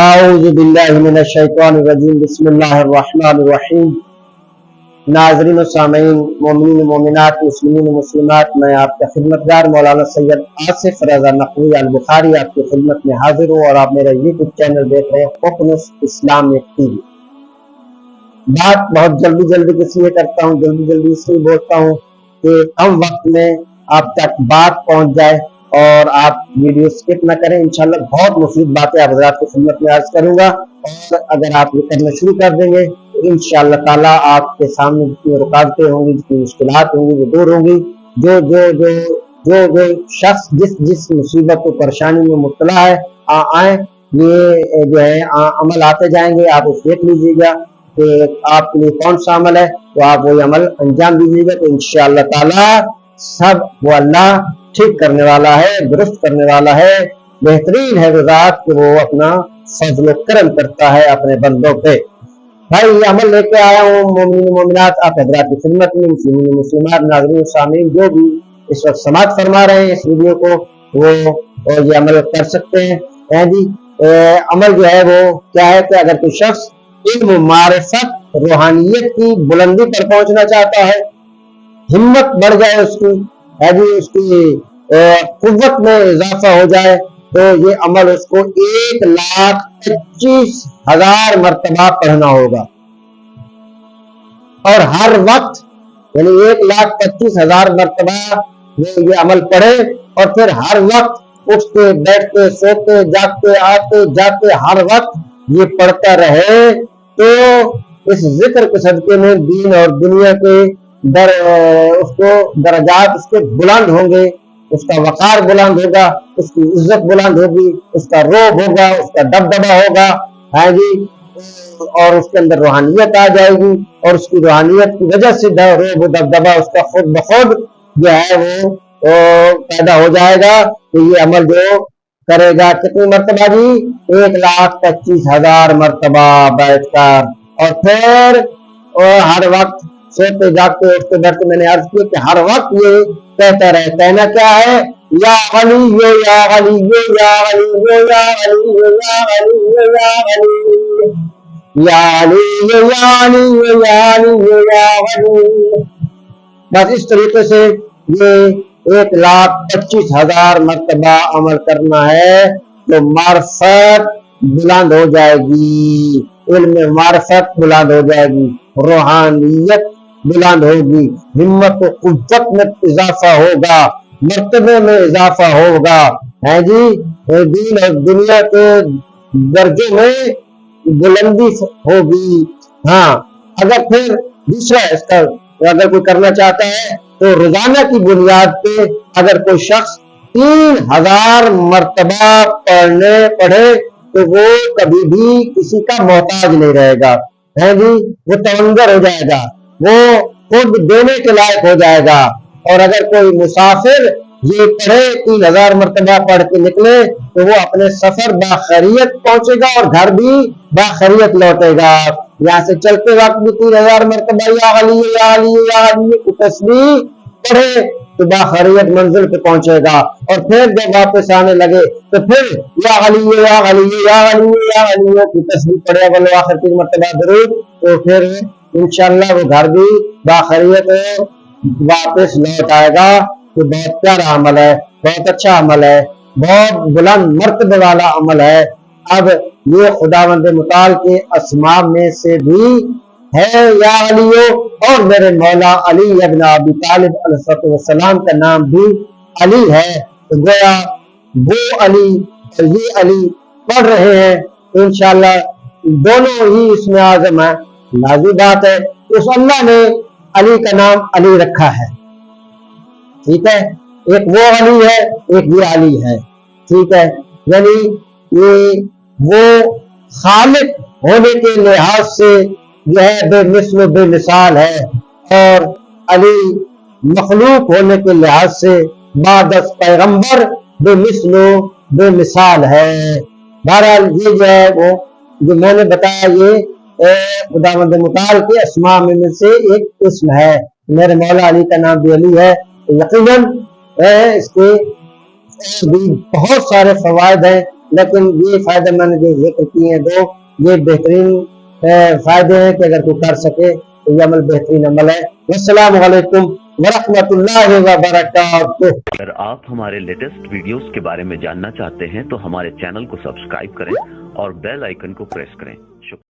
اعوذ باللہ من الشیطان الرجیم بسم اللہ الرحمن الرحیم۔ ناظرین و سامعین، مومنین و مومنات، مسلمین و مسلمات، میں آپ کا خدمتگار مولانا سید آصف رضا نقوی البخاری آپ کی خدمت میں حاضر ہوں، اور آپ میرا یوٹیوب چینل دیکھ رہے ہیں حکمس اسلامک ٹی وی۔ بات بہت جلدی اس لیے کرتا ہوں، جلدی اس لیے بولتا ہوں کہ کم وقت میں آپ تک بات پہنچ جائے اور آپ ویڈیو سکپ نہ کریں۔ انشاءاللہ بہت مفید باتیں آپ حضرات کی خدمت میں عرض کروں گا، اور اگر آپ یہ کرنا شروع کر دیں گے تو انشاءاللہ تعالیٰ آپ کے سامنے جتنی رکاوٹیں ہوں گی، جتنی مشکلات ہوں گی، وہ دور ہوں گی۔ جو شخص جس مصیبت و پریشانی میں مبتلا ہے آئیں، یہ جو ہے عمل آتے جائیں گے، آپ اس دیکھ لیجیے گا کہ آپ کے لیے کون سا عمل ہے، تو آپ وہی عمل انجام دیجیے گا، تو انشاءاللہ تعالیٰ سب وہ اللہ ٹھیک کرنے والا ہے، درست کرنے والا ہے، بہترین ہے وہ ذات کہ وہ اپنا فضل و کرم کرتا ہے اپنے بندوں پہ۔ بھائی یہ عمل لے کے آیا ہوں مومنین و مومنات آپ حضرات کی خدمت میں، مسلمین و مسلمات، ناظرین و سامعین جو بھی اس وقت سماعت فرما رہے ہیں اس ویڈیو کو، وہ یہ عمل کر سکتے ہیں جی۔ عمل جو ہے وہ کیا ہے کہ اگر کوئی شخص علم و معرفت روحانیت کی بلندی پر پہنچنا چاہتا ہے، ہمت بڑھ جائے اس کی جی، اس کی قوت میں اضافہ ہو جائے، تو یہ عمل اس کو 1,25,000 مرتبہ پڑھنا ہوگا، اور ہر وقت یعنی 1,25,000 مرتبہ وہ یہ عمل پڑھے، اور پھر ہر وقت اٹھتے بیٹھتے سوتے جاگتے آتے جاتے ہر وقت یہ پڑھتا رہے، تو اس ذکر کے صدقے میں دین اور دنیا کے اس کو درجات اس کے بلند ہوں گے، اس کا وقار بلند ہوگا، اس کی عزت بلند ہوگی، اس کا روب ہوگا، اس کا دبدبا ہوگا، ہاں جی، اور اس کے اندر روحانیت آ جائے گی، اور اس کی روحانیت کی وجہ سے روب و دبدبا اس کا خود بخود جو ہے وہ پیدا ہو جائے گا، کہ یہ عمل جو کرے گا کتنی مرتبہ جی؟ 1,25,000 مرتبہ بیٹھ کر، اور پھر ہر وقت سوتے جاگتے اٹھتے بیٹھتے، میں نے عرض کیا کہ ہر وقت یہ کہتا رہے، کہنا کیا ہے؟ یا علی یا علی یا علی یا علی یا علی یا علی یا علی یا علی یا علی یا علی۔ بس اس طریقے سے یہ 1,25,000 مرتبہ عمل کرنا ہے، تو معرفت بلند ہو جائے گی، علم معرفت بلند ہو جائے گی، روحانیت بلند ہوگی، ہمت و قوت میں اضافہ ہوگا، مرتبے میں اضافہ ہوگا، ہے جی، دین اور دنیا کے درجوں میں بلندی ہوگی۔ ہاں، اگر پھر دوسرا اس کا اگر کوئی کرنا چاہتا ہے تو روزانہ کی بنیاد پہ اگر کوئی شخص 3,000 مرتبہ پڑھے تو وہ کبھی بھی کسی کا محتاج نہیں رہے گا، ہے جی، وہ تونگر ہو جائے گا، وہ خود دینے کے لائق ہو جائے گا۔ اور اگر کوئی مسافر یہ پڑھے 3,000 مرتبہ پڑھ کے نکلے تو وہ اپنے سفر باخریت پہنچے گا اور گھر بھی باخریت لوٹے گا۔ یہاں سے چلتے وقت بھی 3,000 مرتبہ یا علی یا علی یا علی کی تسبیح پڑھے تو باخریت منزل پہ پہنچے گا، اور پھر جب واپس آنے لگے تو پھر یا علی یا علی یا علی یا علی کی تسبیح پڑھے اول آخر 3 مرتبہ درود، تو پھر انشاءاللہ وہ گھر بھی باخریت واپس لوٹ آئے گا۔ تو بہت پیارا عمل ہے، بہت اچھا عمل ہے، بہت بلند مرتبے والا عمل ہے۔ اب یہ خداوند متعال کے اسماء میں سے بھی ہے یا علیو، اور میرے مولا علی ابن ابی طالب علیہ السلام کا نام بھی علی ہے، تو گویا وہ علی اور یہ علی پڑھ رہے ہیں، انشاءاللہ دونوں ہی اسم اعظم ہے۔ لازمی بات ہے اس اللہ نے علی کا نام علی رکھا ہے، ٹھیک ہے، ایک وہ علی ہے ایک یہ علی ہے، ٹھیک ہے، یعنی یہ وہ خالق ہونے کے لحاظ سے جو ہے بے مثل و بے مثال ہے، اور علی مخلوق ہونے کے لحاظ سے بعد از پیغمبر بے مثل و بے مثال ہے۔ بہرحال یہ جو ہے وہ جو میں نے بتایا یہ خداوند متعال کے اسماء میں سے ایک اسم ہے۔ میرے مولا علی کا نام بھی علی ہے، یقیناً اس کے بھی بہت سارے فوائد ہیں، لیکن یہ فائدے میں نے جو ذکر کیے ہیں دو، یہ بہترین فائدے ہیں کہ اگر کوئی کر سکے تو یہ عمل بہترین عمل ہے۔ السلام علیکم ورحمۃ اللہ وبرکاتہ۔ اگر آپ ہمارے لیٹسٹ ویڈیوز کے بارے میں جاننا چاہتے ہیں تو ہمارے چینل کو سبسکرائب کریں اور بیل آئیکن کو پریس کریں۔ شکریہ۔